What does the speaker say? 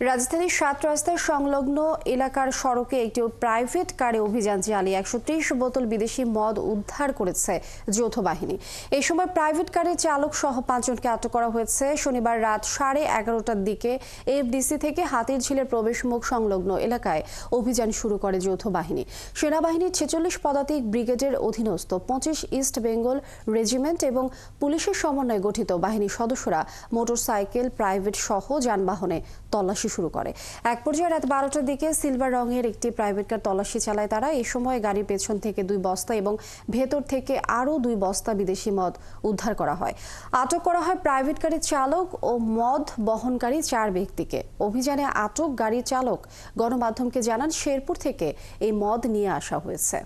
রাজধানীর ৭ রাস্তার সংলগ্ন এলাকার সড়কে একটি প্রাইভেট কারে অভিযান চালিয়ে ১৩০ বোতল বিদেশি মদ উদ্ধার করেছে যৌথ বাহিনী। এই সময় প্রাইভেট কারের চালক সহ ৫ জনকে আটক করা হয়েছে। শনিবার রাত 11:30টার দিকে এফডিসি থেকে হাতিরঝিলের প্রবেশমুখ সংলগ্ন এলাকায় অভিযান শুরু করে যৌথ বাহিনী। সেনাবাহিনীর ৪৬ পদাতিক ব্রিগেডের অধীনস্থ ২৫ ইস্ট বেঙ্গল রেজিমেন্ট এবং পুলিশের সমন্বয়ে গঠিত বাহিনীর সদস্যরা মোটরসাইকেল, প্রাইভেট সহ যানবাহনে তল্লাশি শুরু করে। এক পর্যায়ে রাত 12টার দিকে সিলভার রঙের একটি প্রাইভেট কার তল্লাশি চালায় তারা। এই সময় গাড়ির পেছন থেকে 2 বস্তা এবং ভেতর থেকে আরও 2 বস্তা বিদেশি মদ উদ্ধার করা হয়। আটক করা হয় প্রাইভেট গাড়ির চালক ও মদ বহনকারী 4 ব্যক্তিকে। অভিযানে আটক গাড়ির চালক গণমাধ্যমকে জানান শেরপুর থেকে এই মদ নিয়ে আসা হয়েছে।